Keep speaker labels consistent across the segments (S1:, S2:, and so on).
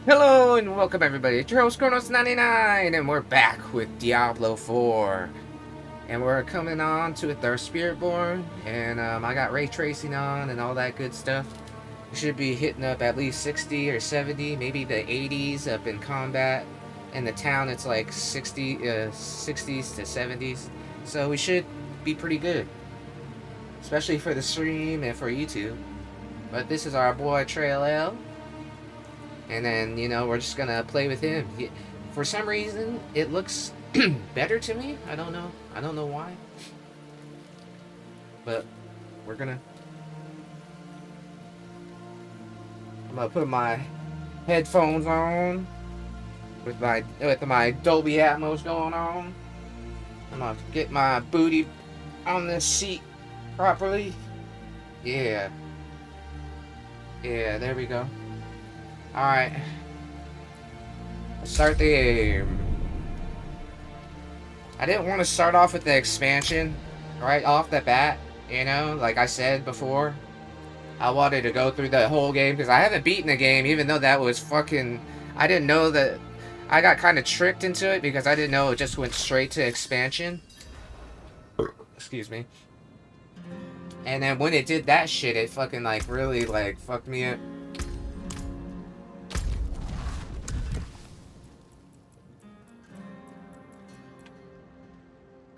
S1: Hello and welcome everybody to Traelel Spiritborn, and we're back with Diablo 4. And we're coming on to with our Spiritborn, and I got ray tracing on and all that good stuff. We should be hitting up at least 60 or 70, maybe the 80s up in combat. In the town it's like 60s to 70s. So we should be pretty good, especially for the stream and for YouTube. But this is our boy Traelel. And then, we're just gonna play with him. For some reason, it looks better to me. I don't know. I don't know why. But we're gonna. I'm gonna put my headphones on with my Dolby Atmos going on. I'm gonna get my booty on this seat properly. Yeah. Yeah. There we go. All right. Let's start the game. I didn't want to start off with the expansion right off the bat, like I said before. I wanted to go through the whole game because I haven't beaten the game, even though that was fucking. I didn't know that. I got kind of tricked into it because I didn't know it just went straight to expansion. Excuse me. And then when it did that shit, it fucking like really like fucked me up.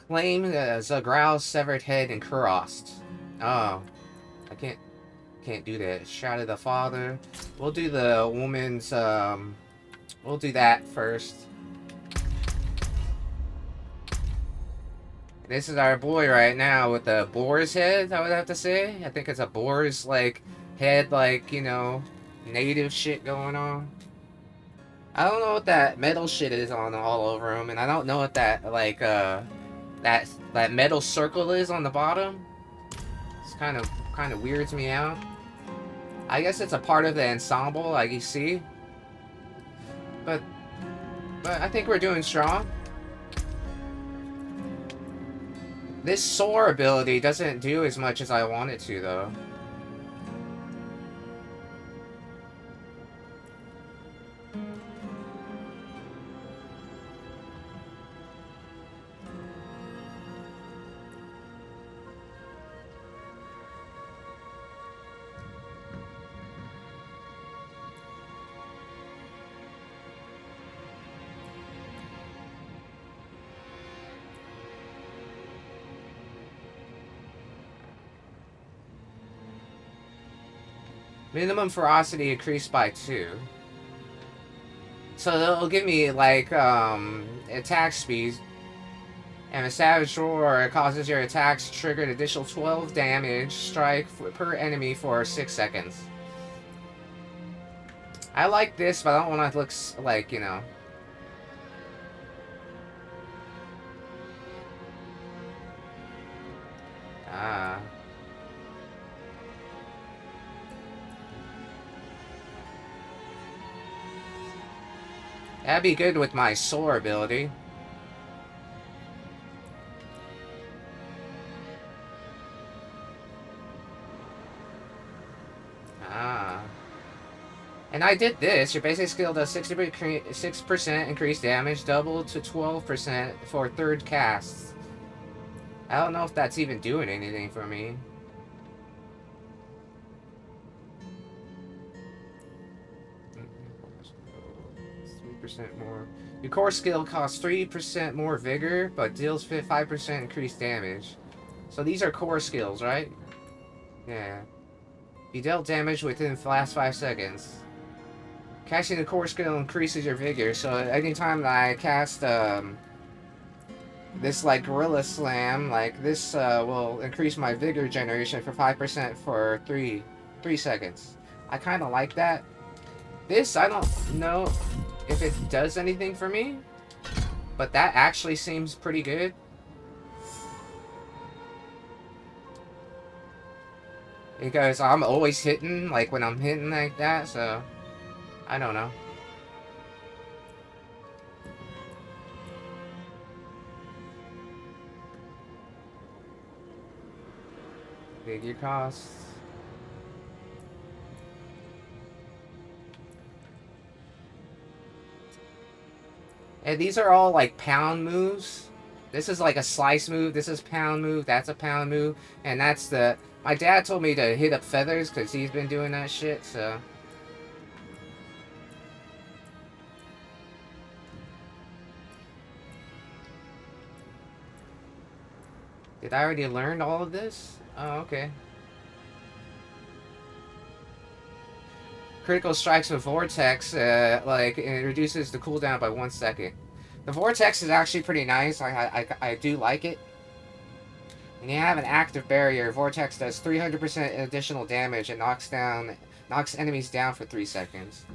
S1: Claim Zagral's severed head and crossed. Oh, I can't do that. Shout of the father. We'll do the woman's. We'll do that first. This is our boy right now with the boar's head, I would have to say. I think it's a boar's, like, head, like, native shit going on. I don't know what that metal shit is on all over him, and I don't know what that, like, that metal circle is on the bottom. It's kind of weirds me out. I guess it's a part of the ensemble, like you see. But I think we're doing strong. This soar ability doesn't do as much as I want it to, though. Minimum ferocity increased by 2. So it'll give me, like, attack speed. And a savage roar causes your attacks to trigger an additional 12 damage strike per enemy for 6 seconds. I like this, but I don't want to look like, Ah. That'd be good with my soar ability. Ah. And I did this. Your basic skill does 6% increased damage, doubled to 12% for third casts. I don't know if that's even doing anything for me. More. Your core skill costs 3% more vigor, but deals 5% increased damage. So these are core skills, right? Yeah. You dealt damage within the last 5 seconds. Casting the core skill increases your vigor, so anytime that I cast this like Gorilla Slam, like this will increase my vigor generation for 5% for 3 seconds. I kind of like that. This, I don't know if it does anything for me, but that actually seems pretty good. Because I'm always hitting, like when I'm hitting like that, so I don't know. Figure costs. And these are all like pound moves. This is like a slice move. This is pound move. That's a pound move. And that's the... My dad told me to hit up feathers because he's been doing that shit, so... Did I already learn all of this? Oh, okay. Critical strikes with Vortex, like, it reduces the cooldown by 1 second. The Vortex is actually pretty nice. I do like it. And you have an active barrier. Vortex does 300% additional damage and knocks enemies down for 3 seconds.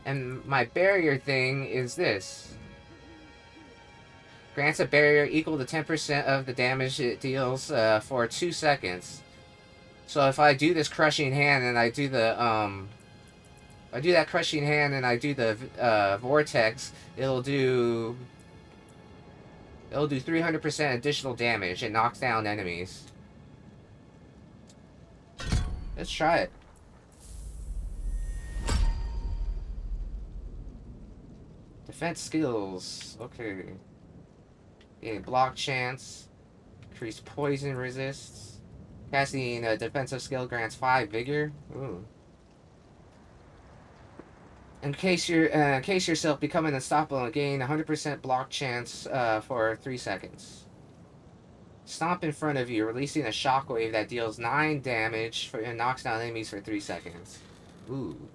S1: And my barrier thing is this. Grants a barrier equal to 10% of the damage it deals for 2 seconds. So if I do this crushing hand and I do the I do that crushing hand and I do the vortex, it'll do 300% additional damage. It knocks down enemies. Let's try it. Defense skills. Okay. Yeah, block chance. Increased poison resists. Casting a defensive skill grants 5 vigor. Ooh. Encase yourself becoming unstoppable and gain 100% block chance for 3 seconds. Stomp in front of you, releasing a shockwave that deals 9 damage and knocks down enemies for 3 seconds. Ooh.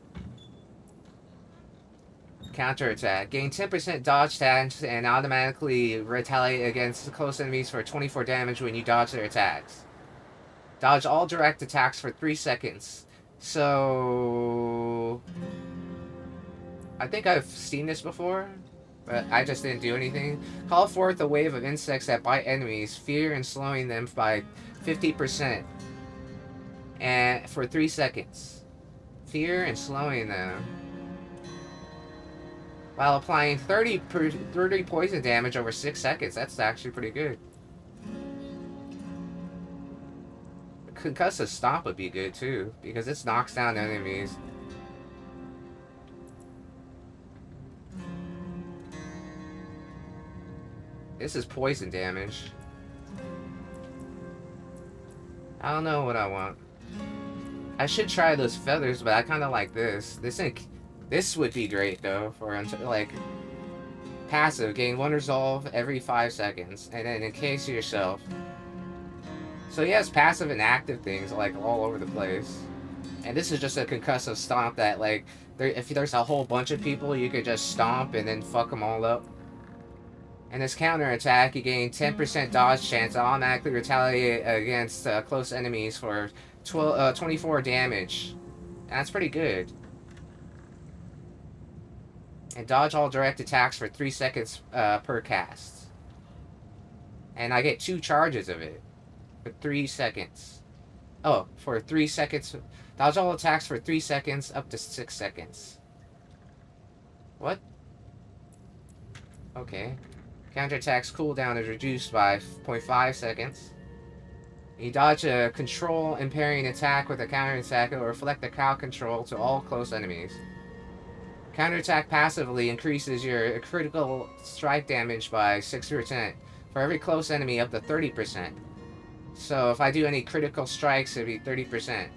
S1: Counterattack. Gain 10% dodge chance and automatically retaliate against close enemies for 24 damage when you dodge their attacks. Dodge all direct attacks for 3 seconds. So... I think I've seen this before, but I just didn't do anything. Call forth a wave of insects that bite enemies, fear and slowing them by 50% and for 3 seconds. Fear and slowing them. While applying 30 poison damage over 6 seconds. That's actually pretty good. Concussive Stomp would be good too, because it knocks down enemies. This is poison damage. I don't know what I want. I should try those feathers, but I kind of like this. This would be great though for like passive. Gain 1 resolve every 5 seconds, and then encase yourself. So he has passive and active things like all over the place. And this is just a concussive stomp that like if there's a whole bunch of people, you could just stomp and then fuck them all up. And this counterattack, you gain 10% dodge chance to automatically retaliate against close enemies for 24 damage. And that's pretty good. And dodge all direct attacks for 3 seconds per cast. And I get 2 charges of it for 3 seconds. Oh, for 3 seconds. Dodge all attacks for 3 seconds up to 6 seconds. What? Okay. Counterattack's cooldown is reduced by 0.5 seconds. You dodge a control impairing attack with a counterattack. It will reflect the crowd control to all close enemies. Counterattack passively increases your critical strike damage by 6% for every close enemy up to 30%. So if I do any critical strikes, it'd be 30%.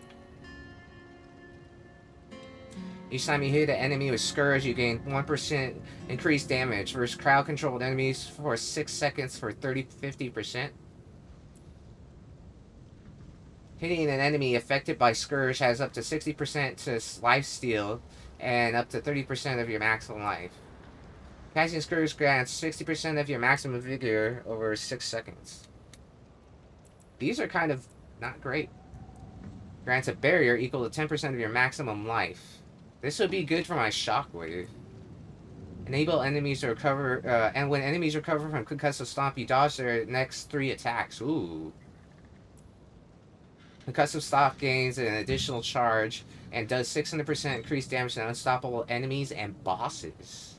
S1: Each time you hit an enemy with Scourge, you gain 1% increased damage versus crowd-controlled enemies for 6 seconds for 50%. Hitting an enemy affected by Scourge has up to 60% to lifesteal and up to 30% of your maximum life. Casting Scourge grants 60% of your maximum vigor over 6 seconds. These are kind of not great. Grants a barrier equal to 10% of your maximum life. This would be good for my shockwave. Enable enemies to recover, and when enemies recover from Concussive Stomp, you dodge their next 3 attacks. Ooh. Concussive Stomp gains an additional charge and does 600% increased damage to unstoppable enemies and bosses.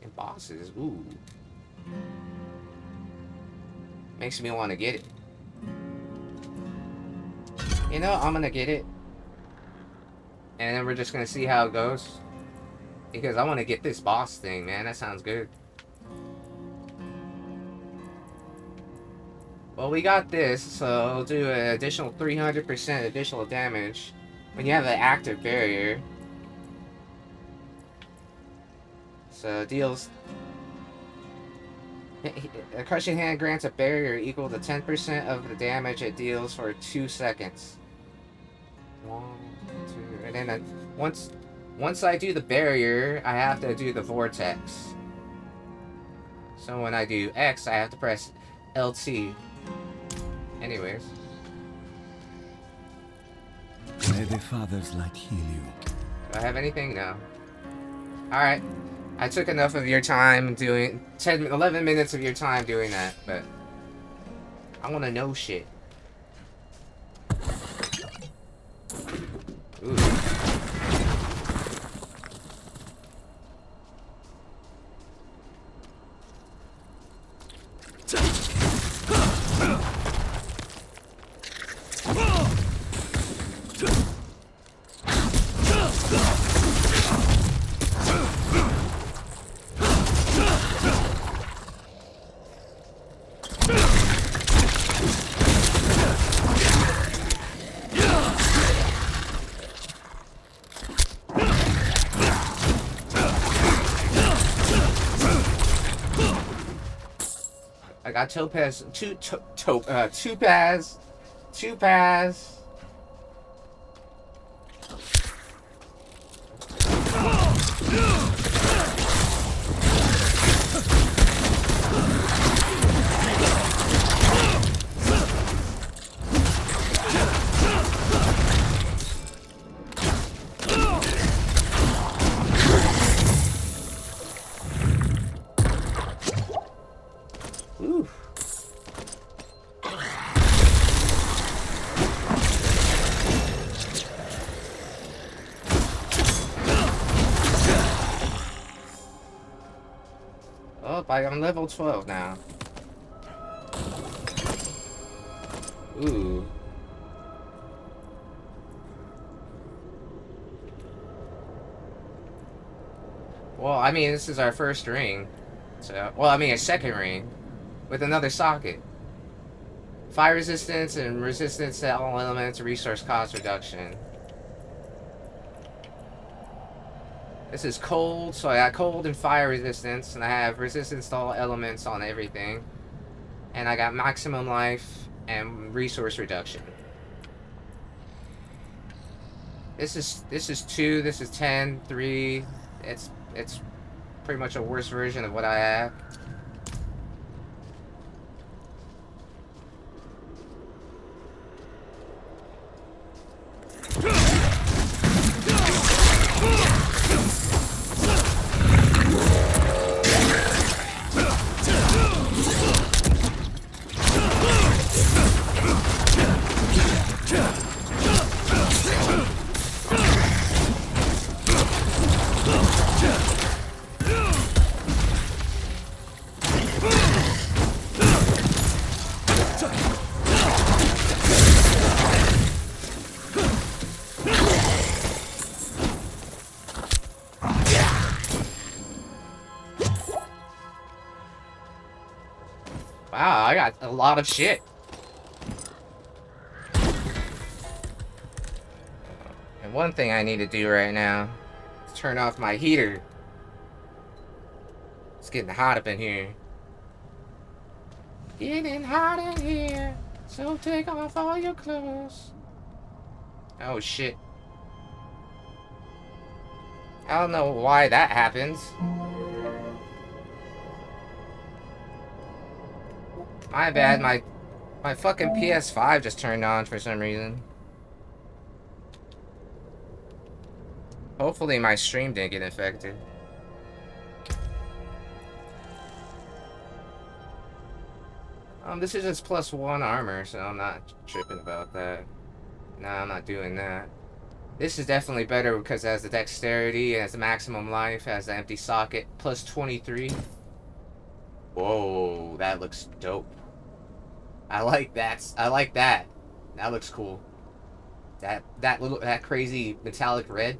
S1: And bosses, ooh. Makes me want to get it. You know, I'm gonna get it. And then we're just gonna see how it goes. Because I want to get this boss thing, man. That sounds good. Well, we got this, so it'll do an additional 300% additional damage when you have an active barrier. So it deals... A crushing hand grants a barrier equal to 10% of the damage it deals for 2 seconds. 1, 2, and then once I do the barrier, I have to do the vortex. So when I do X, I have to press LT. Anyways.
S2: May the Father's light heal you.
S1: Do I have anything? No. Alright. I took enough of your time doing... 11 minutes of your time doing that, but... I want to know shit. Ooh. I got Topaz, Topaz. Ooh. Oh, I'm level 12 now. Ooh. Well, I mean, this is our first ring. So, well, I mean, a second ring. With another socket. Fire resistance and resistance to all elements, resource cost reduction. This is cold, so I got cold and fire resistance, and I have resistance to all elements on everything. And I got maximum life and resource reduction. This is 2, this is 10, 3. It's pretty much a worse version of what I have. Wow, I got a lot of shit. And one thing I need to do right now is turn off my heater. It's getting hot up in here. Getting hot in here, so take off all your clothes. Oh shit. I don't know why that happens. My bad, my fucking PS5 just turned on for some reason. Hopefully my stream didn't get infected. This is just +1 armor, so I'm not tripping about that. Nah, I'm not doing that. This is definitely better because it has the dexterity, it has the maximum life, it has the empty socket, +23. Whoa, that looks dope. I like that. I like that. That looks cool. That crazy metallic red.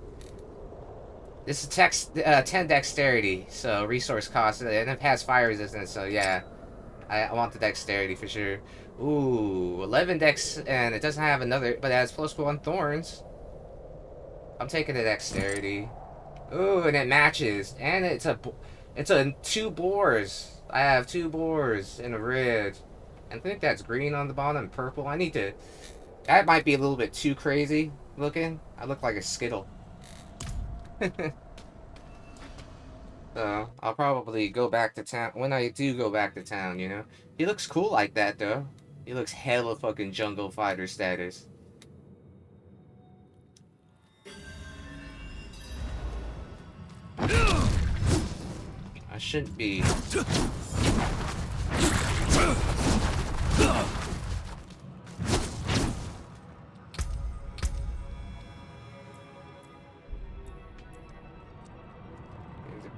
S1: This is 10 dexterity, so resource cost, and it has fire resistance, so yeah. I want the dexterity for sure. Ooh, 11 dex, and it doesn't have another, but it has +1 thorns. I'm taking the dexterity. Ooh, and it matches, and it's a 2 boars. I have 2 boars in a red. I think that's green on the bottom, purple. I need to. That might be a little bit too crazy looking. I look like a Skittle. So I'll probably go back to town when I do go back to town. You know, he looks cool like that though. He looks hella fucking jungle fighter status. I shouldn't be.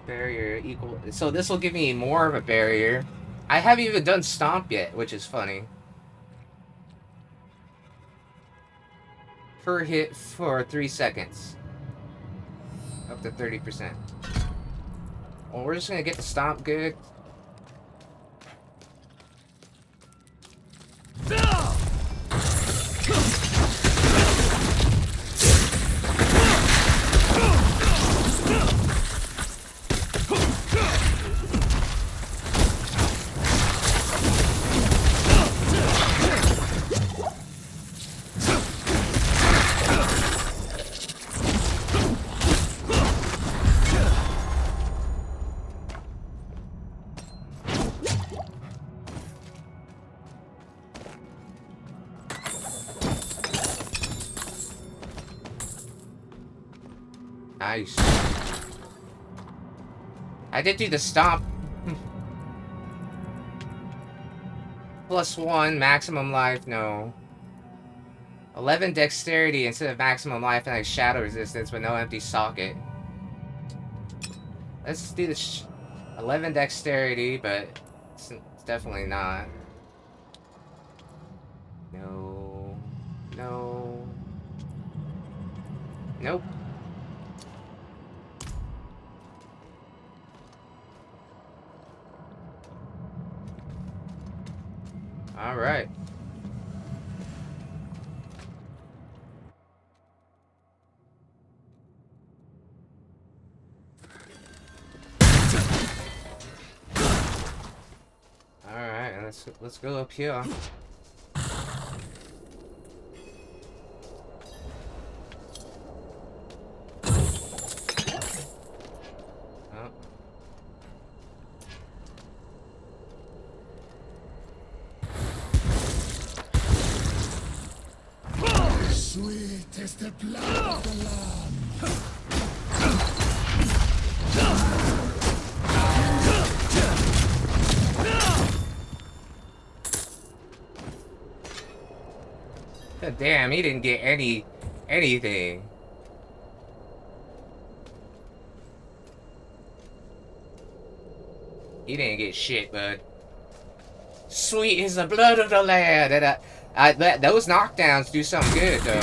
S1: Barrier equal. So this will give me more of a barrier. I haven't even done stomp yet, which is funny. Per hit for 3 seconds. Up to 30%. Well, we're just gonna get the stomp good. Nice. I did do the stomp. +1 maximum life, no. 11 dexterity instead of maximum life and like shadow resistance with no empty socket. Let's do the 11 dexterity, but it's definitely not. No. No. Nope. All right. All right, let's go up here. Oh.
S2: Sweet is the blood of the lamb.
S1: God damn, he didn't get anything. He didn't get shit, bud. Sweet is the blood of the land. And those knockdowns do something good, though.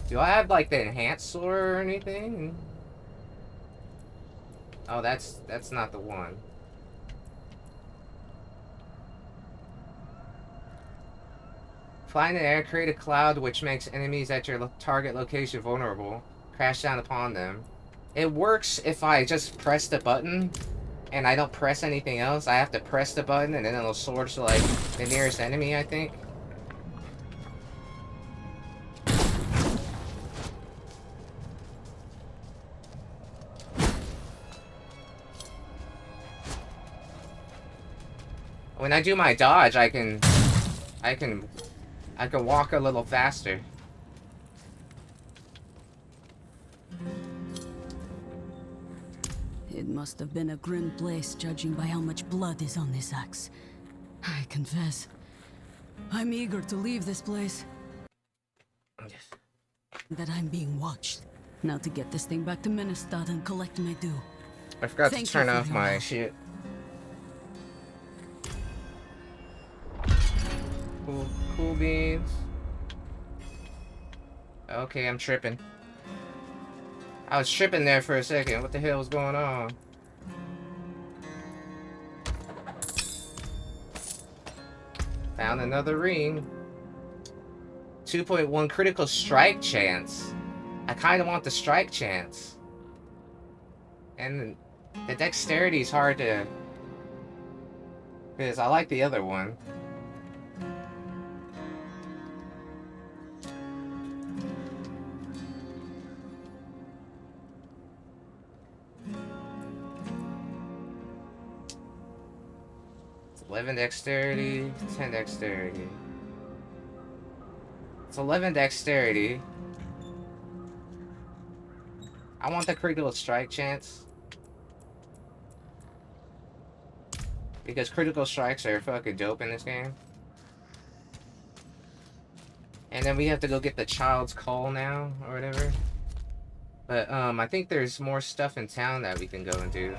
S1: Do I have, like, the enhanced sword or anything? Oh, that's not the one. Fly in the air, create a cloud which makes enemies at your target location vulnerable. Crash down upon them. It works if I just press the button and I don't press anything else. I have to press the button and then it'll sword to like the nearest enemy, I think. When I do my dodge, I can walk a little faster.
S3: It must have been a grim place, judging by how much blood is on this axe. I confess, I'm eager to leave this place.
S1: Yes.
S3: That I'm being watched. Now to get this thing back to Ministad and collect my due.
S1: I forgot to
S3: Thank
S1: turn
S3: you for
S1: off
S3: your
S1: my
S3: help.
S1: shit. Cool beans. Okay, I'm tripping. I was tripping there for a second. What the hell was going on? Found another ring. 2.1 critical strike chance. I kind of want the strike chance. And the dexterity is hard to... Because I like the other one. It's 11 dexterity, 10 dexterity. It's 11 dexterity. I want the critical strike chance. Because critical strikes are fucking dope in this game. And then we have to go get the child's call now, or whatever. But, I think there's more stuff in town that we can go and do.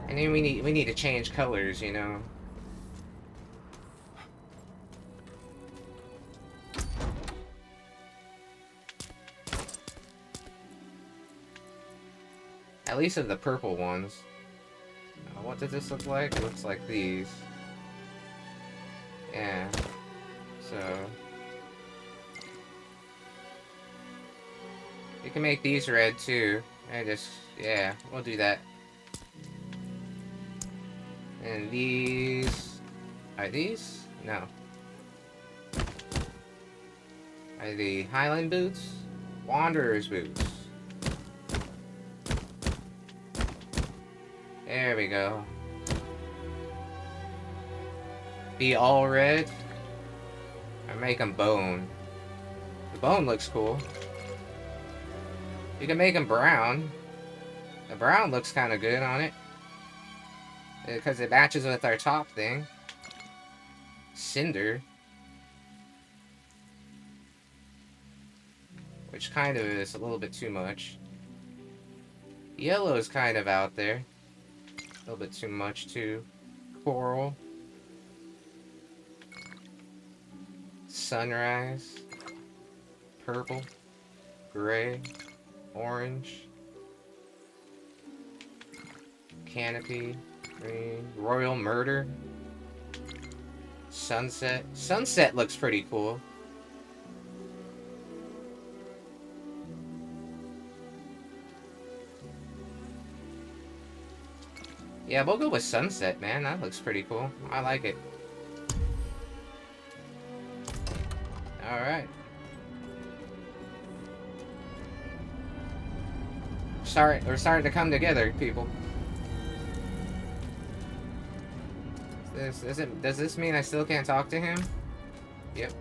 S1: And then we need to change colors, you know. At least of the purple ones. What does this look like? It looks like these. Yeah. So... You can make these red too. I just... Yeah, we'll do that. And these... Are these? No. Are the Highland boots? Wanderer's boots. There we go. Be all red. Or make them bone. The bone looks cool. You can make them brown. The brown looks kind of good on it. Because it matches with our top thing. Cinder. Which kind of is a little bit too much. Yellow is kind of out there. A little bit too much too. Coral. Sunrise. Purple. Gray. Orange. Canopy. Green. Royal Murder. Sunset. Sunset looks pretty cool. Yeah, we'll go with Sunset, man. That looks pretty cool. I like it. Alright. We're starting to come together, people. Does this mean I still can't talk to him? Yep.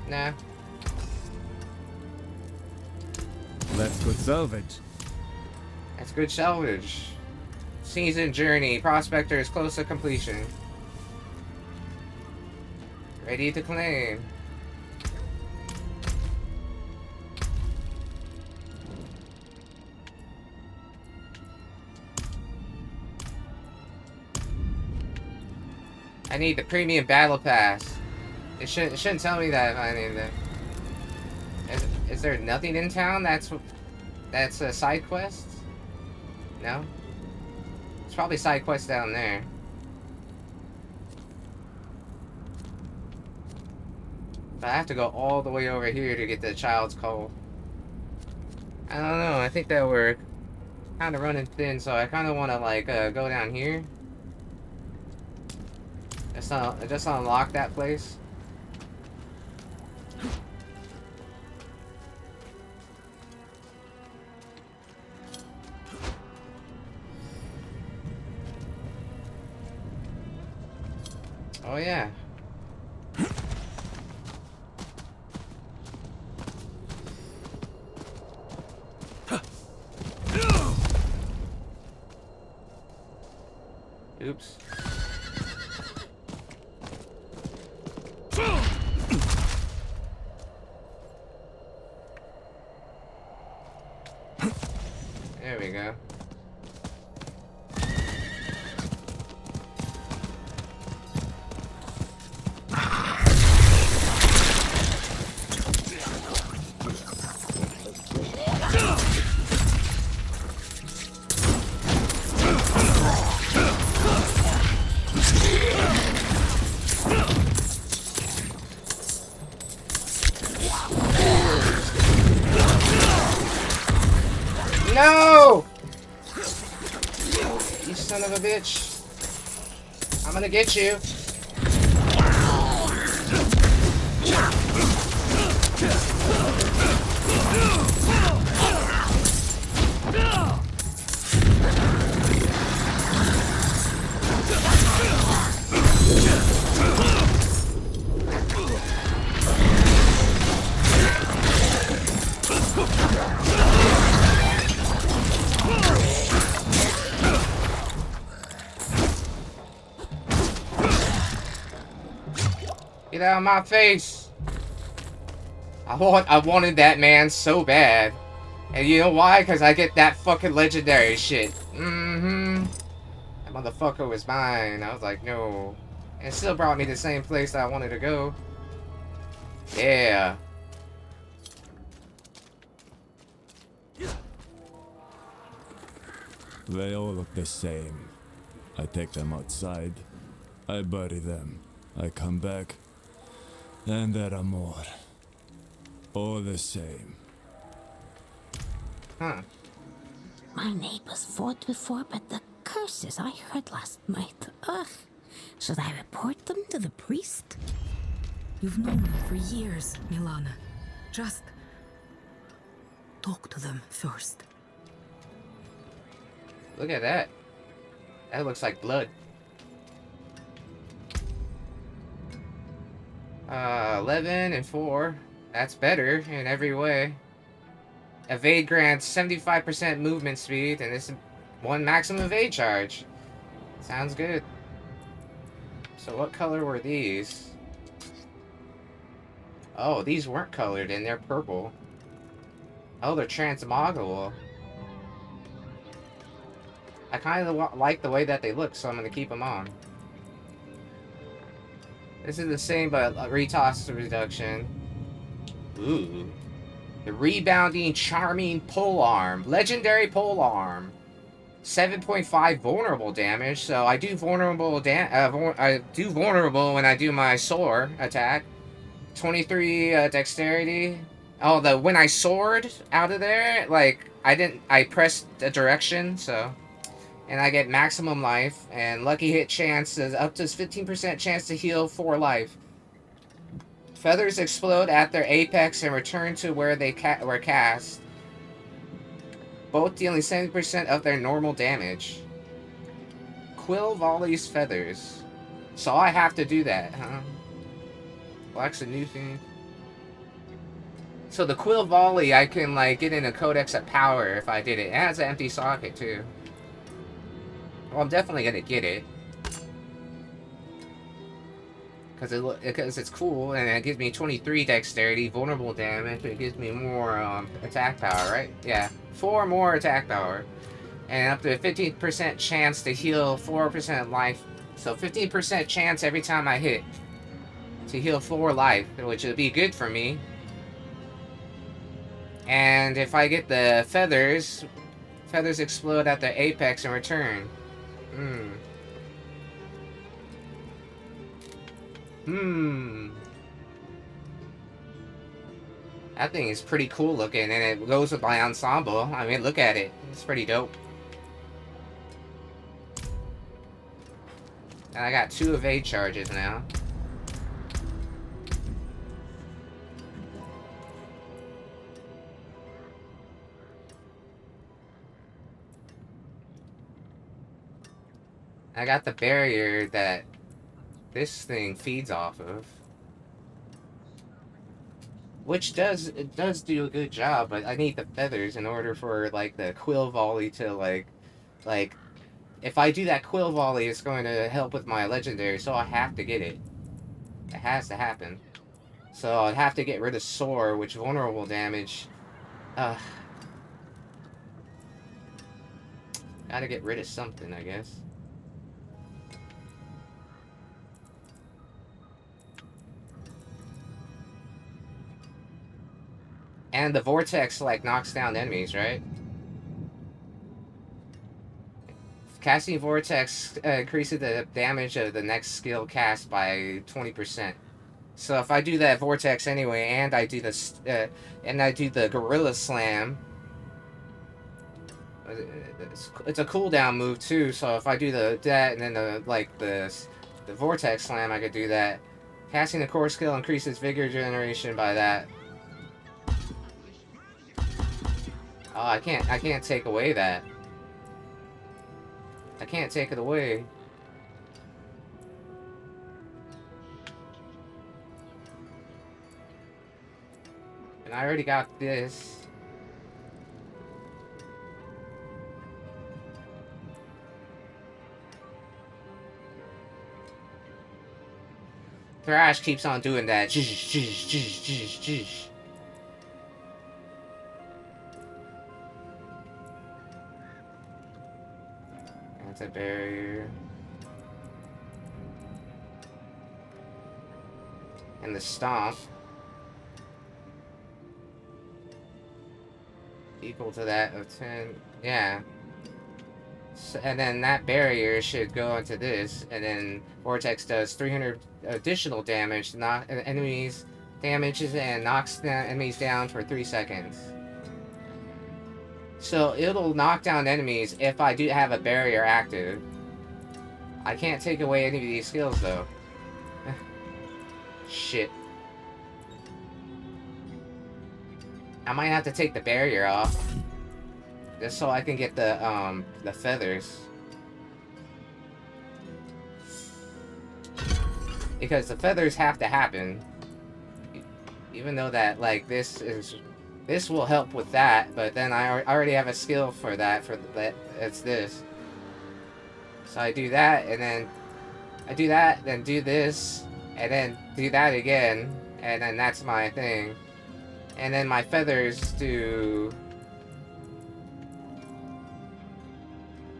S1: Nah.
S2: That's good salvage.
S1: That's good salvage. Season journey. Prospector is close to completion. Ready to claim. I need the premium battle pass. It shouldn't tell me that if I need that. Is there nothing in town that's a side quest? No? It's probably side quest down there. But I have to go all the way over here to get the child's call. I don't know, I think that we're kind of running thin, so I kind of want to like go down here. Just unlock that place. Oh yeah. Oops. go. No! You son of a bitch. I'm gonna get you. Get out of my face. I wanted that man so bad. And you know why? Because I get that fucking legendary shit. Mm-hmm. That motherfucker was mine. I was like, no. And it still brought me to the same place that I wanted to go. Yeah.
S4: They all look the same. I take them outside. I bury them. I come back. And there are more. All the same.
S1: Huh.
S5: My neighbors fought before, but the curses I heard last night. Ugh. Should I report them to the priest?
S3: You've known them for years, Milana. Just talk to them first.
S1: Look at that. That looks like blood. 11 and 4. That's better in every way. Evade grants 75% movement speed, and this one maximum evade charge. Sounds good. So what color were these? Oh, these weren't colored in. They're purple. Oh, they're transmoggable. I kind of like the way that they look, so I'm going to keep them on. This is the same, but retoss reduction. Ooh. The rebounding, charming polearm. Legendary polearm. 7.5 vulnerable damage, so I do vulnerable vulnerable when I do my soar attack. 23 dexterity. Oh, when I soared out of there, like I pressed a direction, so. And I get maximum life, and lucky hit chance is up to 15% chance to heal 4 life. Feathers explode at their apex and return to where they were cast, both dealing 70% of their normal damage. Quill volleys feathers. So I have to do that, huh? Well, that's a new thing. So the quill volley, I can like get in a codex of power if I did it. It has an empty socket too. Well, I'm definitely gonna get it. Because it's cool, and it gives me 23 dexterity, vulnerable damage, it gives me more attack power, right? Yeah, 4 more attack power. And up to a 15% chance to heal 4% life. So 15% chance every time I hit to heal 4 life, which would be good for me. And if I get the feathers, feathers explode at the apex and return. That thing is pretty cool looking, and it goes with my ensemble. I mean, look at it. It's pretty dope. And I got 2 evade charges now. I got the barrier that this thing feeds off of. Which does do a good job, but I need the feathers in order for like the quill volley to like if I do that quill volley, it's going to help with my legendary, so I have to get it. It has to happen. So I'd have to get rid of soar, which vulnerable damage. Gotta get rid of something, I guess. And the vortex, like, knocks down enemies, right? Casting vortex increases the damage of the next skill cast by 20%. So if I do that vortex anyway, and I do this, and I do the gorilla slam, it's a cooldown move too. So if I do that and then the vortex slam, I could do that. Casting the core skill increases vigor generation by that. Oh, I can't take away that. I can't take it away. And I already got this. Thrash keeps on doing that. That's a barrier. And the stomp. Equal to that of 10. Yeah. So, and then that barrier should go into this, and then Vortex does 300 additional damage to knock enemies, damages, and knocks enemies down for 3 seconds. So it'll knock down enemies if I do have a barrier active. I can't take away any of these skills though. Shit. I might have to take the barrier off. Just so I can get the feathers. Because the feathers have to happen. Even though that, like, this will help with that, but then I already have a skill for that, it's this. So I do that, and then I do that, then do this, and then do that again, and then that's my thing. And then my feathers do...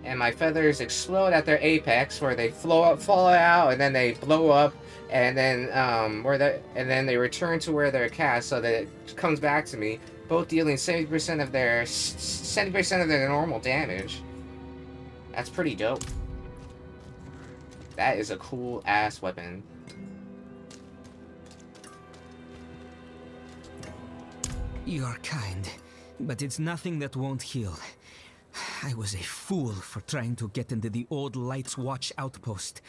S1: And my feathers explode at their apex, where they fall out, and then they blow up, and then and then they return to where they're cast, so that it comes back to me, both dealing 70% of their normal damage. That's pretty dope. That is a cool ass weapon.
S6: You're kind, but it's nothing that won't heal. I was a fool for trying to get into the old Lights Watch outpost.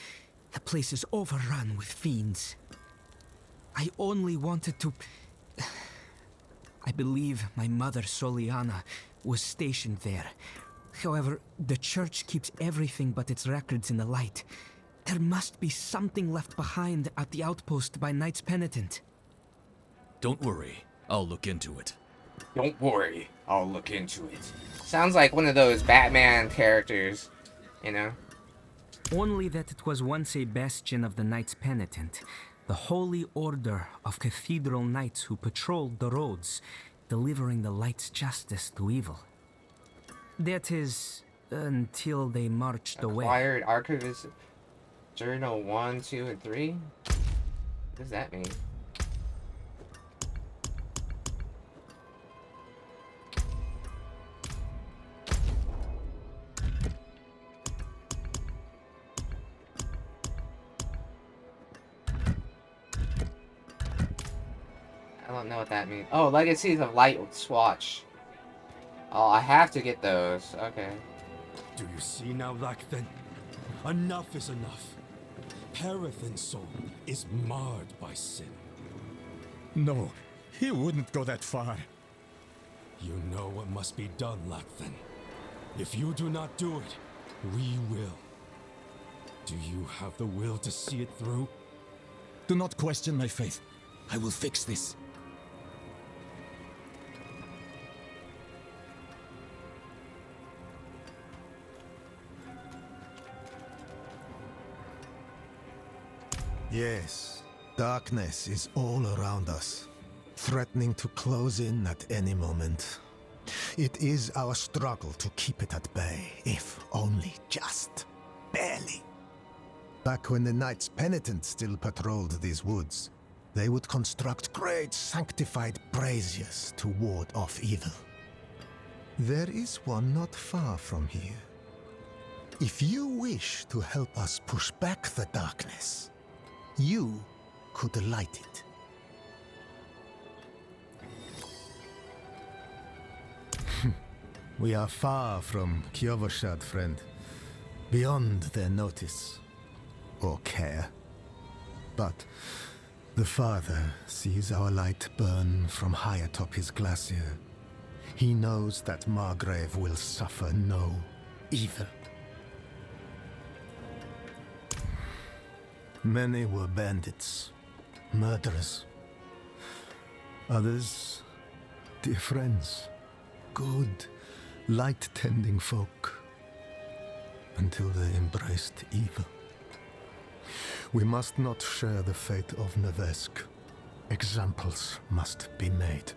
S6: The place is overrun with fiends. I only wanted to... I believe my mother, Soliana, was stationed there. However, the church keeps everything but its records in the light. There must be something left behind at the outpost by Knights Penitent.
S7: Don't worry, I'll look into it.
S1: Don't worry, I'll look into it. Sounds like one of those Batman characters, you know?
S6: Only that it was once a bastion of the Knights Penitent, the holy order of cathedral knights who patrolled the roads, delivering the light's justice to evil. That is, until they marched away.
S1: Acquired Archivist Journal 1, 2, and 3? What does that mean? I don't know what that means. Oh, Legacies of Light Swatch. Oh, I have to get those. Okay.
S2: Do you see now, Lacthen? Enough is enough. Parathin's soul is marred by sin.
S8: No, he wouldn't go that far.
S2: You know what must be done, Lacthen. If you do not do it, we will. Do you have the will to see it through?
S8: Do not question my faith. I will fix this.
S9: Yes, darkness is all around us, threatening to close in at any moment. It is our struggle to keep it at bay, if only just barely. Back when the Knights Penitent still patrolled these woods, they would construct great sanctified braziers to ward off evil. There is one not far from here. If you wish to help us push back the darkness, you could light it. We are far from Kiovoshad, friend. Beyond their notice or care. But the Father sees our light burn from high atop his glacier. He knows that Margrave will suffer no evil. Many were bandits, murderers. Others, dear friends, good, light-tending folk, until they embraced evil. We must not share the fate of Nevesk. Examples must be made.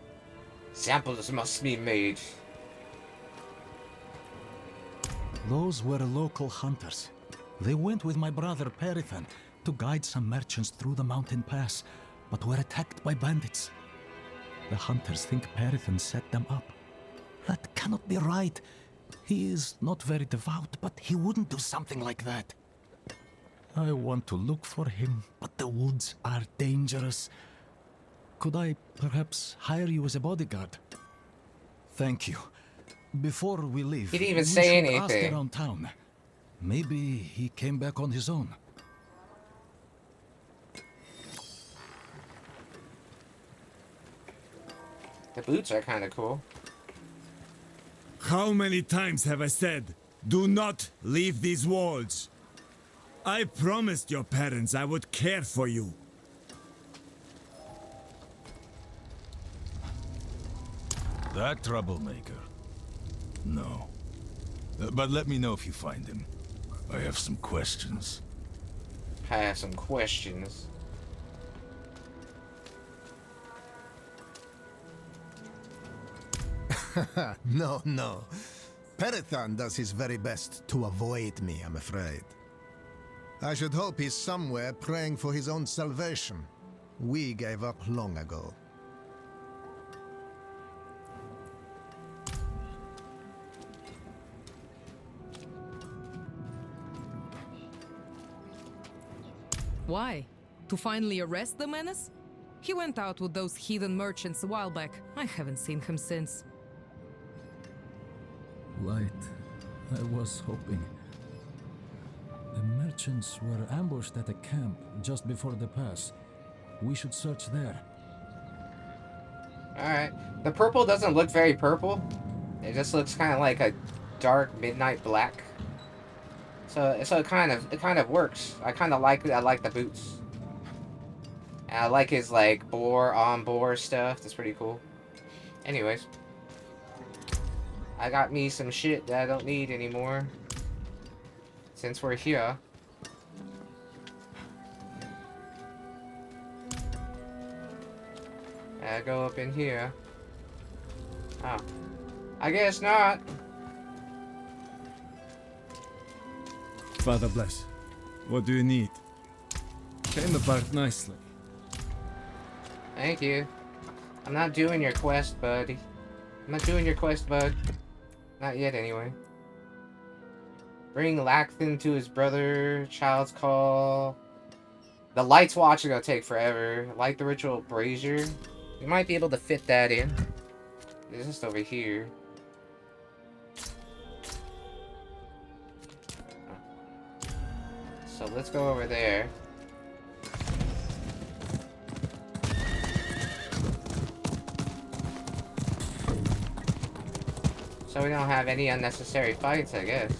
S1: Examples must be made.
S8: Those were local hunters. They went with my brother Perithan to guide some merchants through the mountain pass, but were attacked by bandits. The hunters think Perithan set them up. That cannot be right. He is not very devout, but he wouldn't do something like that. I want to look for him, but the woods are dangerous. Could I perhaps hire you as a bodyguard? Thank you. Before we leave,
S1: He didn't even
S8: we
S1: say
S8: should
S1: anything.
S8: ask around town. Maybe he came back on his own.
S1: The boots are kind of cool.
S4: How many times have I said, do not leave these walls? I promised your parents I would care for you.
S2: That troublemaker? No. But let me know if you find him. I have some questions.
S1: I have some questions.
S9: No, no. Perithan does his very best to avoid me, I'm afraid. I should hope he's somewhere praying for his own salvation. We gave up long ago.
S10: Why? To finally arrest the menace? He went out with those heathen merchants a while back. I haven't seen him since.
S11: Light. I was hoping. The merchants were ambushed at a camp just before the pass. We should search there.
S1: Alright. The purple doesn't look very purple. It just looks kind of like a dark midnight black. So it kind of works. I kind of like it. I like the boots. And I like his like on boar stuff. That's pretty cool. Anyways, I got me some shit that I don't need anymore. Since we're here. I go up in here. Oh. I guess not.
S4: Father bless. What do you need? Came apart nicely.
S1: Thank you. I'm not doing your quest, buddy. I'm not doing your quest, bud. Not yet, anyway. Bring Lacthan to his brother. Child's call. The Light's Watch is gonna take forever. Light the ritual brazier. We might be able to fit that in. It's just over here. So let's go over there. So we don't have any unnecessary fights, I guess.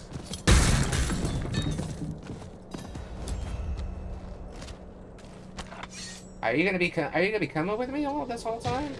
S1: Are you gonna be coming with me all this whole time?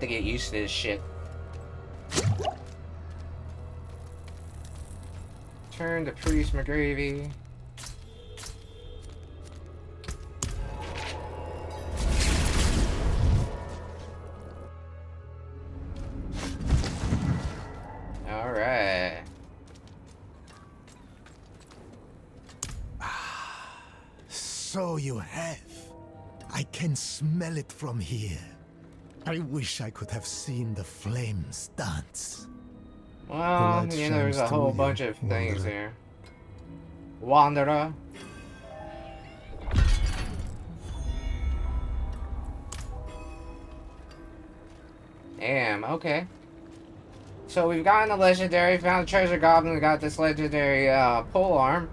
S1: to get used to this shit. Turn to Priest McGravy. Alright.
S9: So you have. I can smell it from here. I wish I could have seen the flames dance.
S1: Well,
S9: The light
S1: you know, there's a
S9: shines
S1: whole
S9: through
S1: bunch
S9: you,
S1: of things
S9: Wanderer.
S1: here. Wanderer. Damn, okay. So we've gotten a legendary, found a treasure goblin, we got this legendary pole arm.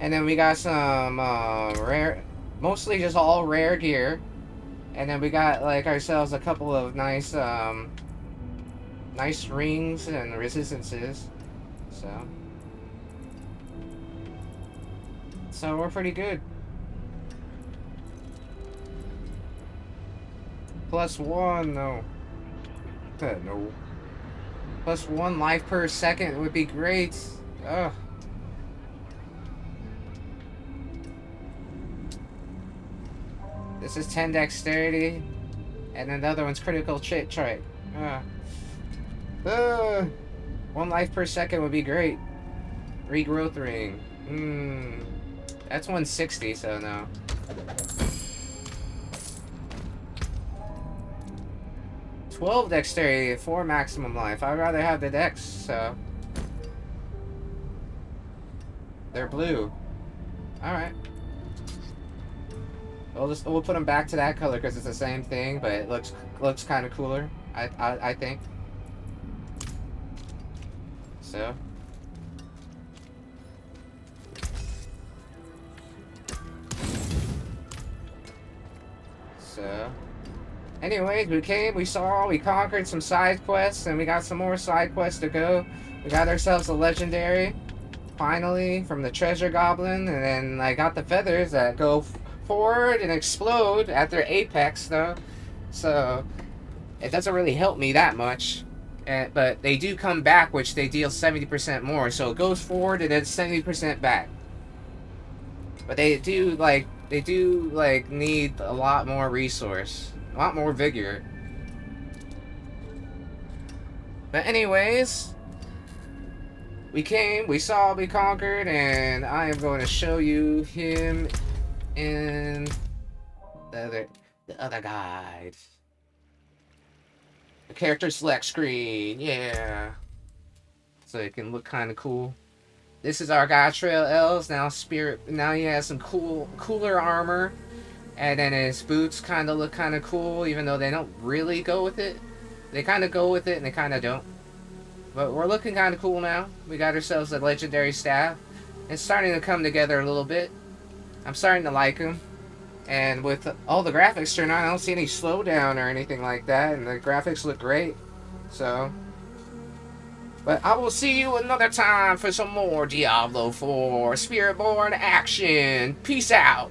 S1: And then we got some rare, mostly just all rare gear. And then we got like ourselves a couple of nice nice rings and resistances. So we're pretty good. +1, no. No. +1 life per second would be great. Ugh. This is 10 dexterity, and then the other one's critical chit trait. 1 life per second would be great. Regrowth ring. That's 160, so no. $12 dexterity, 4 maximum life. I'd rather have the dex, so. They're blue. Alright. We'll put them back to that color because it's the same thing, but it looks kind of cooler. I think. So. Anyways, we saw, we conquered some side quests, and we got some more side quests to go. We got ourselves a legendary, finally, from the treasure goblin, and then I got the feathers that go forward and explode at their apex, though. So, it doesn't really help me that much. But they do come back, which they deal 70% more. So it goes forward and then 70% back. But they do need a lot more resource. A lot more vigor. But anyways, we came, we saw, we conquered, and I am going to show you him in the other guide. The character select screen, yeah. So it can look kind of cool. This is our guy Traelel. Now he has some cooler armor. And then his boots kind of look kind of cool, even though they don't really go with it. They kind of go with it and they kind of don't. But we're looking kind of cool now. We got ourselves a legendary staff. It's starting to come together a little bit. I'm starting to like him. And with all the graphics turned on, I don't see any slowdown or anything like that. And the graphics look great. So. But I will see you another time for some more Diablo 4 Spiritborn action. Peace out.